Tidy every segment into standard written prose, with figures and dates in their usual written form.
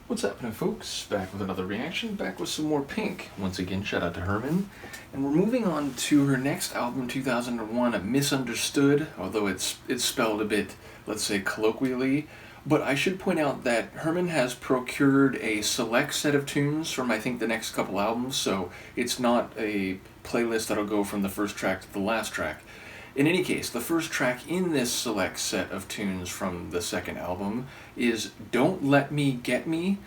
What's happening, folks? Back with another reaction, back with some more Pink. Once again, shout out to Herman. And we're moving on to her next album, 2001, Misunderstood, although it's spelled a bit, let's say, colloquially. But I should point out that Herman has procured a select set of tunes from, I think, the next couple albums, so it's not a playlist that'll go from the first track to the last track. In any case, the first track in this select set of tunes from the second album is Don't Let Me Get Me.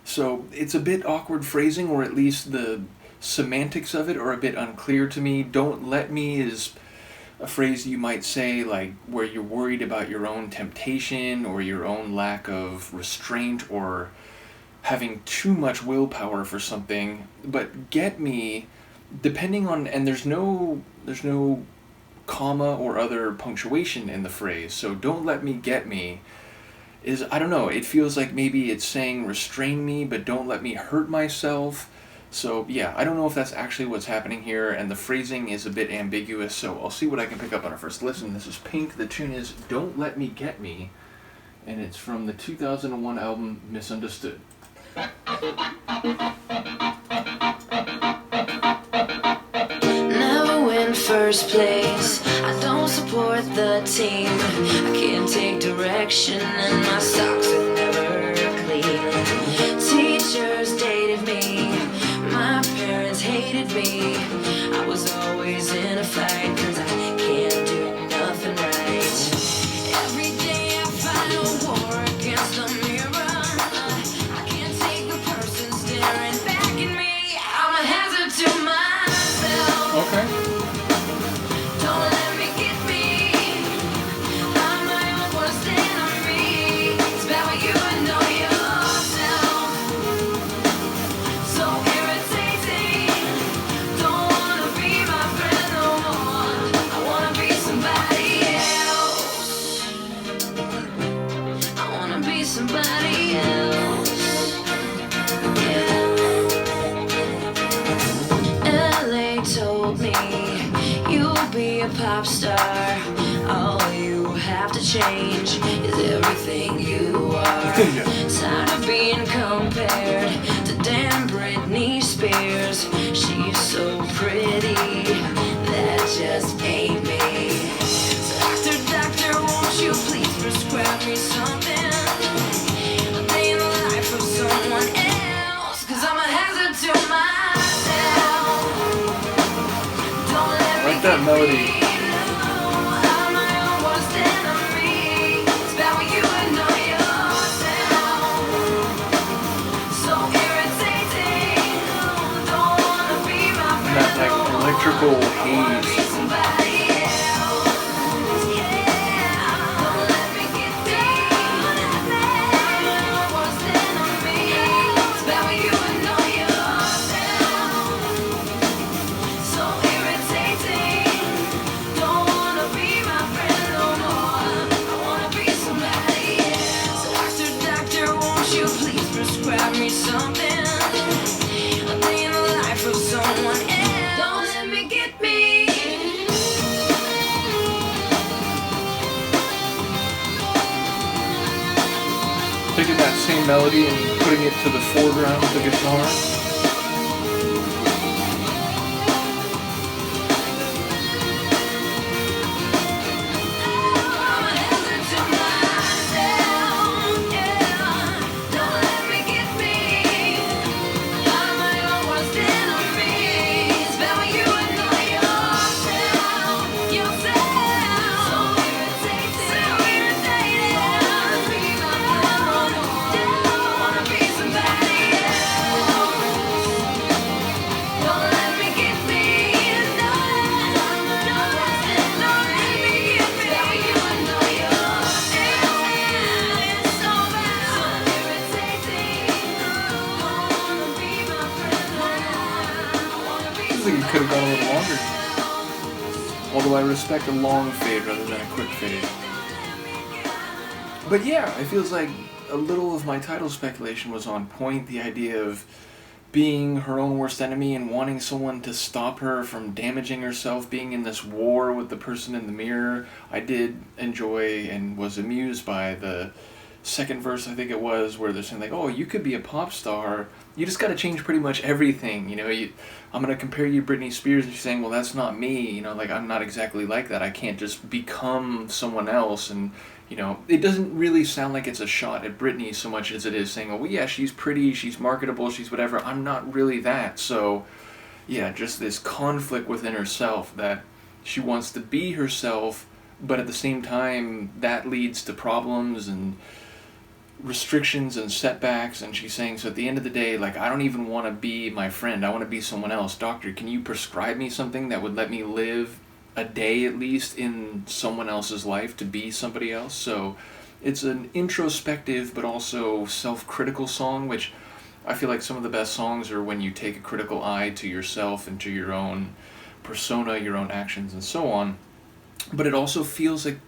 So it's a bit awkward phrasing, or at least the semantics of it are a bit unclear to me. Don't let me is a phrase you might say like where you're worried about your own temptation or your own lack of restraint or having too much willpower for something. But get me, depending on, and there's no comma or other punctuation in the phrase, so don't let me get me is, I don't know, it feels like maybe it's saying restrain me but don't let me hurt myself. So yeah, I don't know if that's actually what's happening here, and the phrasing is a bit ambiguous, so I'll see what I can pick up on a first listen. This is Pink, the tune is Don't Let Me Get Me, and it's from the 2001 album Misunderstood. First place, I don't support the team. I can't take direction and my socks are never clean. Teachers dated me, my parents hated me. I was always in a fight cause I can't do nothing right. Every day I fight a war against the mirror. I can't take the person staring back at me. I'm a hazard to myself. Okay. Somebody else, yeah. LA told me you'll be a pop star. All you have to change is everything you are. Tired of being compared to damn Britney Spears. She's so pretty, that just ain't me. So doctor, won't you please prescribe me something? Someone else, cause I'm a hazard to myself. Don't let me like that melody. I'm my own worst enemy. It's bad when you know yourself. So irritating. Don't wanna be my friend. That like electrical haze. Prescribe me something, a day in the life of someone else. Don't let me get me. Taking that same melody and putting it to the foreground with the guitar. I think it could have gone a little longer. Although I respect a long fade rather than a quick fade. But yeah, it feels like a little of my title speculation was on point. The idea of being her own worst enemy and wanting someone to stop her from damaging herself, being in this war with the person in the mirror. I did enjoy and was amused by the second verse, I think it was, where they're saying like, oh, you could be a pop star. You just got to change pretty much everything. I'm going to compare you to Britney Spears, and she's saying, well, that's not me. Like, I'm not exactly like that. I can't just become someone else. And, it doesn't really sound like it's a shot at Britney so much as it is saying, oh, well, yeah, she's pretty, she's marketable, she's whatever. I'm not really that. So, yeah, just this conflict within herself that she wants to be herself, but at the same time, that leads to problems and restrictions and setbacks. And she's saying, so at the end of the day, like, I don't even want to be my friend. I want to be someone else. Doctor, can you prescribe me something that would let me live a day at least in someone else's life to be somebody else? So it's an introspective but also self-critical song, which I feel like some of the best songs are when you take a critical eye to yourself and to your own persona, your own actions, and so on. But it also feels like,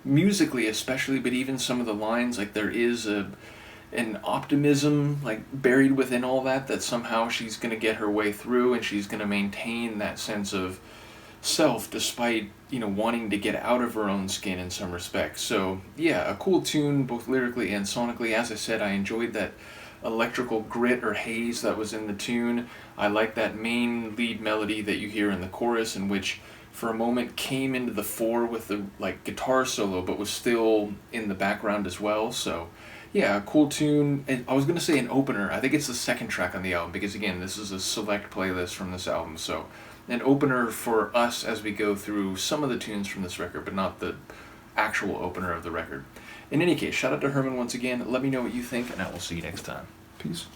musically especially, but even some of the lines, like there is an optimism like buried within all that somehow she's going to get her way through, and she's going to maintain that sense of self despite wanting to get out of her own skin in some respects. So yeah, a cool tune both lyrically and sonically. As I said, I enjoyed that electrical grit or haze that was in the tune. I like that main lead melody that you hear in the chorus, in which for a moment came into the fore with the like guitar solo, but was still in the background as well. So yeah, a cool tune. And I was going to say an opener. I think it's the second track on the album, because again, this is a select playlist from this album. So an opener for us as we go through some of the tunes from this record, but not the actual opener of the record. In any case, shout out to Herman once again. Let me know what you think, and I will see you next time. Peace.